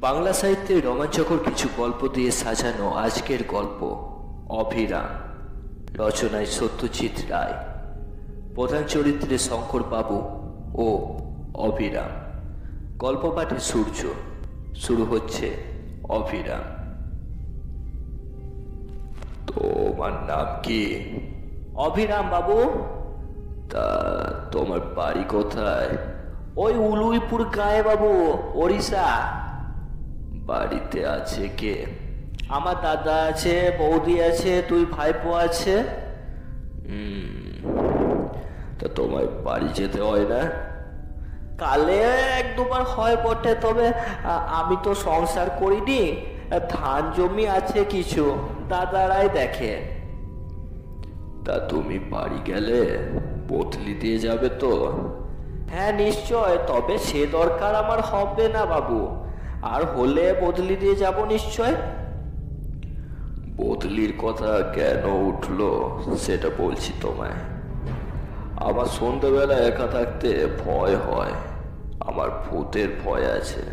বাংলা সাহিত্যের রোমাঞ্চকর কিছু গল্প দিয়ে সাজানো আজকের গল্প অভিরাম। রচনায় সত্যজিৎ রায়। প্রধান চরিত্রে শঙ্কর বাবু ও অভিরাম। গল্প পাঠে সূর্য। শুরু হচ্ছে অভিরাম। তোমার নাম কি? অভিরাম বাবু। তা তোমার বাড়ি কোথায়? ওই উলুইপুর গায়ে বাবু, ওড়িশা। বাড়িতে আছে কে? আমার দাদা আছে, বৌদি আছে, দুই ভাইপো আছে। তা তোমার বাড়ি যেতে হয় না? কালে এক দুবার হয় বটে, তবে আমি তো সংসার করিনি। ধান জমি আছে কিছু, দাদারাই দেখে। তা তুমি বাড়ি গেলে বদলি দিয়ে যাবে তো? হ্যাঁ নিশ্চয়, তবে সে দরকার আমার হবে না বাবু। আর হলে বদলি দিয়ে যাব নিশ্চয়। বদলির কথা কেন উঠলো সেটা বলছি তোমায়। আমার সন্ধ্যেবেলা একা থাকতে ভয় হয়। আমার ভূতের ভয় আছে।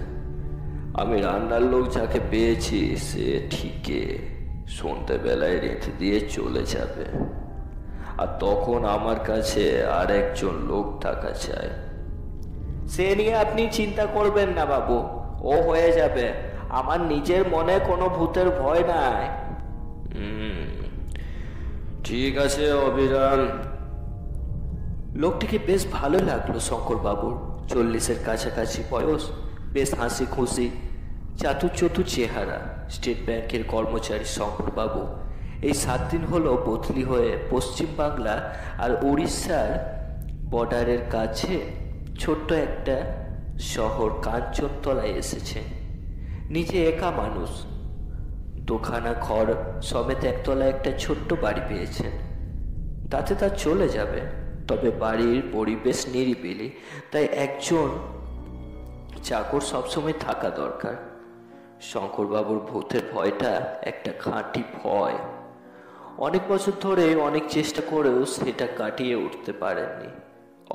আমি রান্নার লোক যাকে পেয়েছি সে ঠিকই সন্ধ্যেবেলায় রেঁধে দিয়ে চলে যাবে, আর তখন আমার কাছে আর একজন লোক থাকা চাই। সে নিয়ে আপনি চিন্তা করবেন না বাবু, ও হয়ে যাবে। আমার নিজের মনে কোনো ভূতের ভয় নাই। ঠিক আছে অভিরাম। লোকটিকে বেশ ভালো লাগলো শঙ্কর বাবুর। 40-এর কাছাকাছি বয়স, বেশ হাসি খুশি, চাতুর চতুর চেহারা। স্টেট ব্যাংকের কর্মচারী শঙ্কর বাবু এই 7 দিন হলো বদলি হয়ে পশ্চিম বাংলা আর উড়িষ্যার বর্ডারের কাছে ছোট্ট একটা শহর কাঞ্চনতলায় এসেছে। নিজে একা মানুষ, দুখানা ঘর সমেত একতলায় একটা ছোট্ট বাড়ি পেয়েছেন। তাতে তার চলে যাবে, তবে বাড়ির পরিবেশ নিরিবিলি, তাই একজন চাকর সবসময় থাকা দরকার। শঙ্করবাবুর ভূতের ভয়টা একটা খাঁটি ভয়। অনেক বছর ধরে অনেক চেষ্টা করেও সেটা কাটিয়ে উঠতে পারেননি।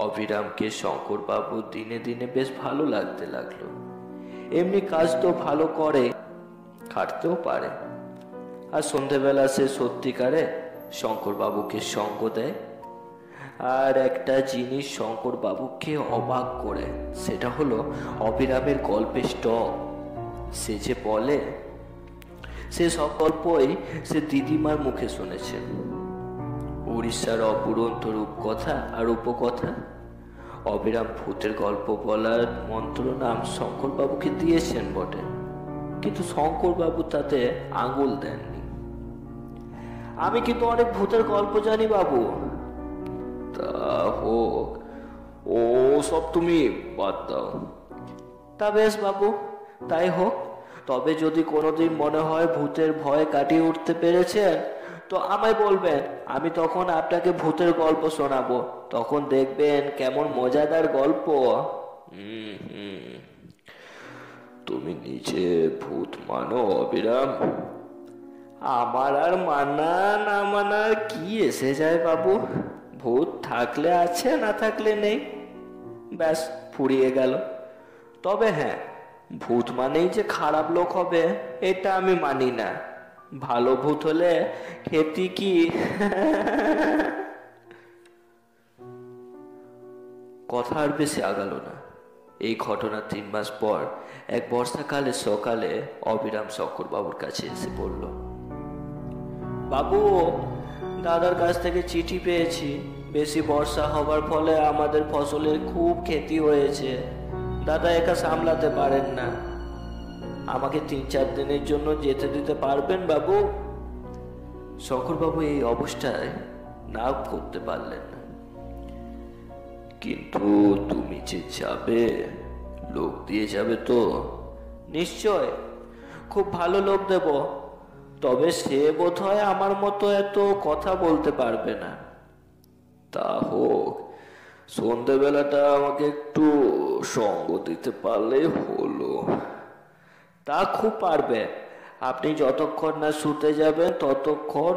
অভিরামকে শঙ্করবাবু দিনে দিনে বেশ ভালো লাগতে লাগলো। এমনি কাজ তো ভালো করে, খাটতেও পারে। আর সন্ধেবেলা সে সত্যিকারে শঙ্করবাবুকে সঙ্গ দেয়। আর একটা জিনিস শঙ্করবাবুকে অবাক করে, সেটা হলো অভিরামের গল্পের স্টক। সে যে বলে, সে সব গল্পই সে দিদিমার মুখে শুনেছে। উড়িষ্যার অপুরন্ত রূপকথা আর উপকথা। অবিরাম ভূতের গল্প বলার মন্ত্র নাম শঙ্করবাবুকে দিয়েছেন বটে, কিন্তু শঙ্করবাবু তাতে আঙুল দেননি। আমি কিন্তু অনেক ভূতের গল্প জানি বাবু। তা হোক, ও সব তুমি বাদ দাও। তা বেশ বাবু, তাই হোক। তবে যদি কোনোদিন মনে হয় ভূতের ভয় কাটিয়ে উঠতে পেরেছেন, তো আমায় বলবেন। আমি তখন আপনাকে ভূতের গল্প শোনাবো। তখন দেখবেন কেমন মজাদার গল্প। তুমি নিজে ভূত মানো অবিরাম? আমার আর মানা না মানার কি এসে যায় বাবু। ভূত থাকলে আছে, না থাকলে নেই, ব্যাস ফুরিয়ে গেল। তবে হ্যাঁ, ভূত মানেই যে খারাপ লোক হবে এটা আমি মানি না। ভালো ভূত হলে খেতি কি। কথা আর বেশি আগালো না। এই ঘটনা 3 মাস পর এক বর্ষাকালে সকালে অবিরাম শঙ্করবাবুর কাছে এসে বলল, বাবু, দাদার কাছ থেকে চিঠি পেয়েছি। বেশি বর্ষা হবার ফলে আমাদের ফসলের খুব ক্ষতি হয়েছে। দাদা একা সামলাতে পারেন না। আমাকে 3-4 দিনের জন্য যেতে দিতে পারবেন বাবু? শঙ্করবাবু এই অবস্থায় না করতে পারলেন না। কিন্তু তুমি যে যাবে, লোক দিয়ে যাবে তো? নিশ্চয়, খুব ভালো লোক দেব। তবে সে বোধ হয় আমার মতো এত কথা বলতে পারবে না। তা হোক, সন্ধেবেলাটা আমাকে একটু সঙ্গ দিতে পারলেই হলো। তা খুব পারবে। আপনি যতক্ষণ না শুতে যাবেন ততক্ষণ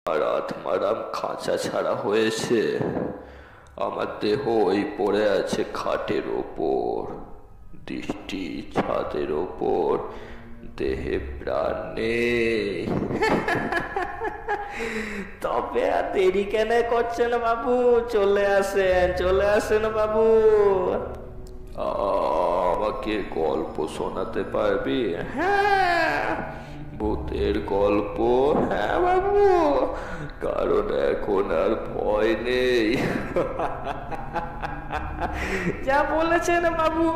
আর আত্মারাম খাঁচা ছাড়া হয়েছে। আমার দেহ ওই পড়ে আছে খাটের ওপর, দৃষ্টি ছাদের ওপর, দেহে প্রাণ নেই। তবে আর দেরি কেন করছেন বাবু? চলে আসেন বাবু। আমাকে গল্প শোনাতে পারবি? হ্যাঁ, ভূতের গল্প। হ্যাঁ বাবু, কারণ এখন আর ভয় নেই। যা বলেছেন বাবু।